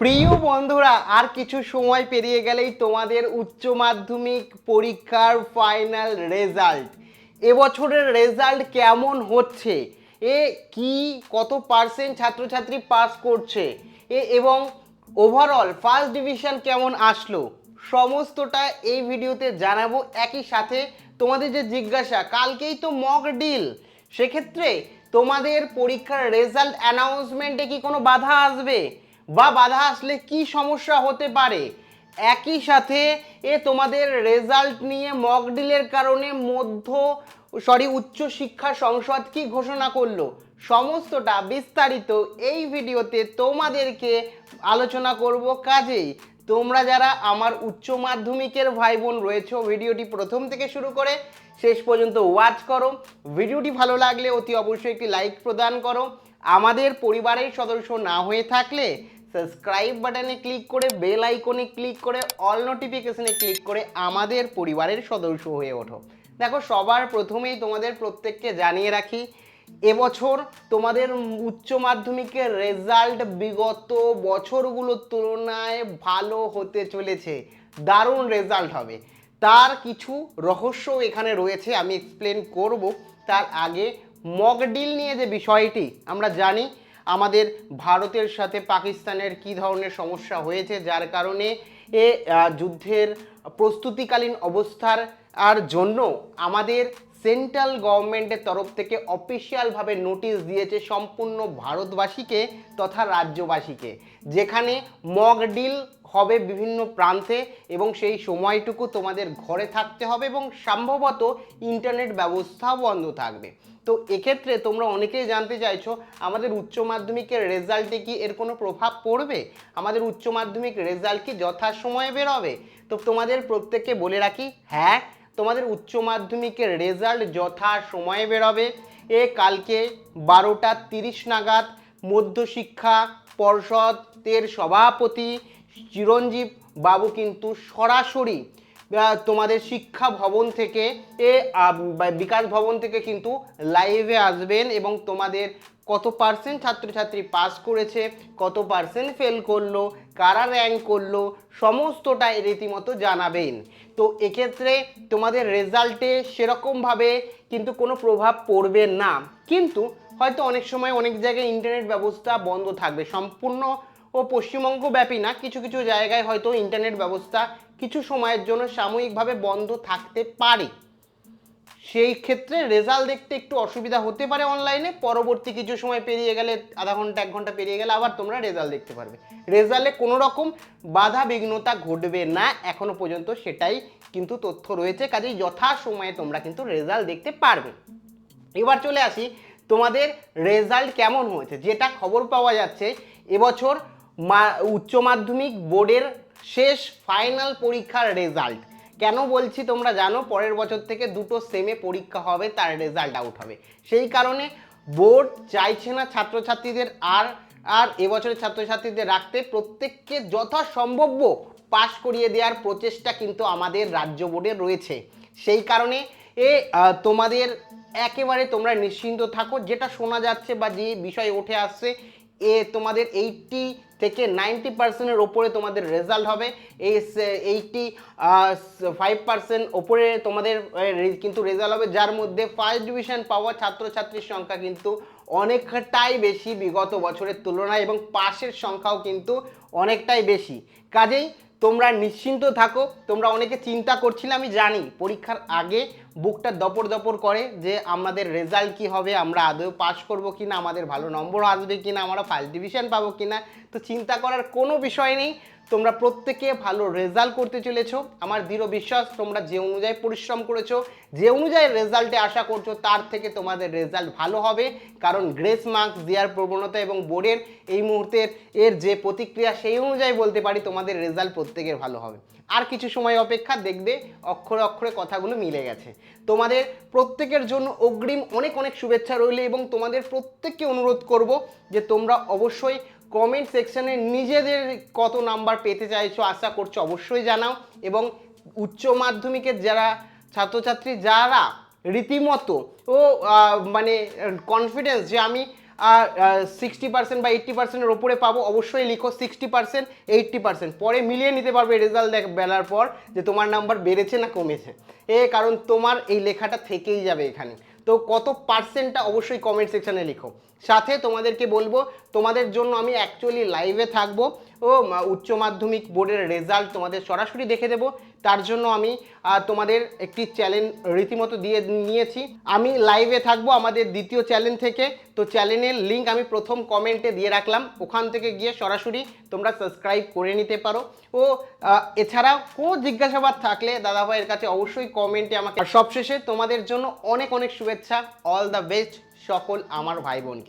প্রিয় বন্ধুরা, আর কিছু সময় পেরিয়ে গেলেই তোমাদের উচ্চ মাধ্যমিক পরীক্ষার ফাইনাল রেজাল্ট। এবছরের রেজাল্ট কেমন হচ্ছে, কি কত পার্সেন্ট ছাত্রছাত্রী পাস করছে, এবং ওভারঅল ফার্স্ট ডিভিশন কেমন আসলো, সমস্তটা এই ভিডিওতে জানাবো। একই সাথে তোমাদের যে জিজ্ঞাসা, কালকেই তো মক ডিল, সেক্ষেত্রে তোমাদের পরীক্ষার রেজাল্ট অ্যানাউন্সমেন্টে কি কোনো বাধা আসবে, বা বাধা আসলে কি সমস্যা হতে পারে। একই সাথে তোমাদের রেজাল্ট নিয়ে মক ডিলের কারণে উচ্চ শিক্ষা সংসদ কি ঘোষণা করলো, সমস্তটা বিস্তারিত এই ভিডিওতে তোমাদেরকে আলোচনা করব। কাজেই তোমরা যারা আমার উচ্চ মাধ্যমিকের ভাই বোন রয়েছে, ভিডিওটি প্রথম থেকে শুরু করে শেষ পর্যন্ত ওয়াচ করো। ভিডিওটি ভালো লাগলে অতি অবশ্যই একটি লাইক প্রদান করো। আমাদের পরিবারের সদস্য না হয়ে থাকলে সাবস্ক্রাইব বাটনে ক্লিক করে বেল আইকনে ক্লিক করে অল নোটিফিকেশনে ক্লিক করে আমাদের পরিবারের সদস্য হয়ে ওঠো। দেখো, সবার প্রথমেই তোমাদের প্রত্যেককে জানিয়ে রাখি, এবছর তোমাদের উচ্চ মাধ্যমিকের রেজাল্ট বিগত বছরগুলোর তুলনায় ভালো হতে চলেছে, দারুণ রেজাল্ট হবে। তার কিছু রহস্য এখানে রয়েছে, আমি এক্সপ্লেন করব। তার আগে মক ডিল নিয়ে যে বিষয়টি, আমরা জানি আমাদের ভারতের সাথে পাকিস্তানের কি ধরনের সমস্যা হয়েছে, যার কারণে যুদ্ধের প্রস্তুতিকালীন অবস্থার জন্য আমাদের সেন্ট্রাল গভর্নমেন্টের তরফ থেকে অফিসিয়ালভাবে নোটিশ দিয়েছে সম্পূর্ণ ভারতবাসীকে তথা রাজ্যবাসীকে, যেখানে মক ডিল হবে বিভিন্ন প্রান্তে, এবং সেই সময়টুকু তোমাদের ঘরে থাকতে হবে এবং সম্ভবত ইন্টারনেট ব্যবস্থাও বন্ধ থাকবে। তো এক্ষেত্রে তোমরা অনেকেই জানতে চাইছো, আমাদের উচ্চ মাধ্যমিকের রেজাল্টে কি এর কোনো প্রভাব পড়বে, আমাদের উচ্চ মাধ্যমিক রেজাল্ট কি যথাসময়ে বেরোবে। তো তোমাদের প্রত্যেককে বলে রাখি, হ্যাঁ, তোমাদের উচ্চ মাধ্যমিকের রেজাল্ট যথাসময়ে বেরোবে। কালকে 12:30 নাগাদ মধ্যশিক্ষা পর্ষদের সভাপতি চিরঞ্জীব বাবু কিন্তু সরাসরি তোমাদের শিক্ষা ভবন থেকে বিকাশ ভবন থেকে কিন্তু লাইভে আসবেন, এবং তোমাদের কত পার্সেন্ট ছাত্রছাত্রী পাস করেছে, কত পার্সেন্ট ফেল করলো, কারা র্যাঙ্ক করলো, সমস্তটা রীতিমতো জানাবেন। তো এক্ষেত্রে তোমাদের রেজাল্টে সেরকমভাবে কিন্তু কোনো প্রভাব পড়বে না, কিন্তু হয়তো অনেক সময় অনেক জায়গায় ইন্টারনেট ব্যবস্থা বন্ধ থাকবে, সম্পূর্ণ পশ্চিমবঙ্গ ব্যাপী না, কিছু কিছু জায়গায় হয়তো ইন্টারনেট ব্যবস্থা কিছু সময়ের জন্য সাময়িকভাবে বন্ধ থাকতে পারে। সেই ক্ষেত্রে রেজাল্ট দেখতে একটু অসুবিধা হতে পারে অনলাইনে, পরবর্তী কিছু সময় পেরিয়ে গেলে, আধা ঘন্টা 1 ঘন্টা পেরিয়ে গেলে আবার তোমরা রেজাল্ট দেখতে পারবে। রেজাল্টে কোনো রকম বাধা বিঘ্নতা ঘটবে না, এখনো পর্যন্ত সেটাই কিন্তু তথ্য রয়েছে। কাজেই যথাসময়ে তোমরা কিন্তু রেজাল্ট দেখতে পারবে। এবার চলে আসি তোমাদের রেজাল্ট কেমন হয়েছে। যেটা খবর পাওয়া যাচ্ছে, এবছর উচ্চ মাধ্যমিক বোর্ডের শেষ ফাইনাল পরীক্ষার রেজাল্ট, কেন বলছি তোমরা জানো, পরের বছর থেকে 2টো সেমে পরীক্ষা হবে, তার রেজাল্ট আউট হবে। সেই কারণে বোর্ড চাইছে না ছাত্রছাত্রীদের আর এবছরের ছাত্রছাত্রীদের রাখতে, প্রত্যেককে যথাসম্ভব পাশ করিয়ে দেওয়ার প্রচেষ্টা কিন্তু আমাদের রাজ্য বোর্ডের রয়েছে। সেই কারণে তোমাদের একেবারে তোমরা নিশ্চিন্ত থাকো। যেটা শোনা যাচ্ছে বা যে বিষয় উঠে আসছে, তোমাদের 80 থেকে 90% ওপরে তোমাদের রেজাল্ট হবে। এই 85% ওপরে তোমাদের কিন্তু রেজাল্ট হবে, যার মধ্যে ফার্স্ট ডিভিশন পাওয়া ছাত্রছাত্রীর সংখ্যা কিন্তু অনেকটাই বেশি বিগত বছরের তুলনায়, এবং পাশের সংখ্যাও কিন্তু অনেকটাই বেশি। কাজেই তোমরা নিশ্চিন্ত থাকো। তোমরা অনেকে চিন্তা করছিলে, আমি জানি, পরীক্ষার আগে বুকটা দপর দপর করে যে আমাদের রেজাল্ট কি হবে, আমরা আদৌ পাস করব কিনা, আমাদের ভালো নম্বর আসবে কিনা, আমরা ফার্স্ট ডিভিশন পাবো কিনা। তো চিন্তা করার কোনো বিষয় নেই, তোমরা প্রত্যেকে ভালো রেজাল্ট করতে চলেছো। আমার দৃঢ় বিশ্বাস, তোমরা যে অনুযায়ী পরিশ্রম করেছো, যে অনুযায়ী রেজাল্টে আশা করছো, তার থেকে তোমাদের রেজাল্ট ভালো হবে। কারণ গ্রেস মার্কস দেওয়ার প্রবণতা এবং বোর্ডের এই মুহূর্তের যে প্রতিক্রিয়া, সেই অনুযায়ী বলতে পারি তোমাদের রেজাল্ট প্রত্যেকের ভালো হবে। আর কিছু সময় অপেক্ষা, দেখবে অক্ষরে অক্ষরে কথাগুলো মিলে গেছে। তোমাদের প্রত্যেকের জন্য অগ্রিম অনেক অনেক শুভেচ্ছা রইল, এবং তোমাদের প্রত্যেককে অনুরোধ করব যে তোমরা অবশ্যই কমেন্ট সেকশনে নিজেদের কত নাম্বার পেতে চাইছো, আশা করছো, অবশ্যই জানাও। এবং উচ্চ মাধ্যমিকের যারা ছাত্রছাত্রী, যারা রীতিমতো মানে কনফিডেন্স যে আমি 60% বা 80%-এর ওপরে পাবো, অবশ্যই লিখো 60%, 80%, পরে মিলিয়ে নিতে পারবে রেজাল্ট বেলার পর যে তোমার নাম্বার বেড়েছে না কমেছে। কারণ তোমার এই লেখাটা থেকেই যাবে এখানে। তো কত পার্সেন্টটা অবশ্যই কমেন্ট সেকশানে লিখো। সাথে তোমাদেরকে বলবো, তোমাদের জন্য আমি অ্যাকচুয়ালি লাইভে থাকবো ও উচ্চ মাধ্যমিক বোর্ডের রেজাল্ট তোমাদের সরাসরি দেখে দেবো। তার জন্য আমি তোমাদের একটি চ্যালেঞ্জ রীতিমতো দিয়ে নিয়েছি। আমি লাইভে থাকবো আমাদের দ্বিতীয় চ্যানেল থেকে। তো চ্যানেলের লিঙ্ক আমি প্রথম কমেন্টে দিয়ে রাখলাম, ওখান থেকে গিয়ে সরাসরি তোমরা সাবস্ক্রাইব করে নিতে পারো। ও এছাড়াও কোনো জিজ্ঞাসাবাদ থাকলে দাদাভাইয়ের কাছে অবশ্যই কমেন্টে আমাকে। আর সবশেষে তোমাদের জন্য অনেক অনেক শুভেচ্ছা, অল দ্য বেস্ট সকল আমার ভাই বোনকে।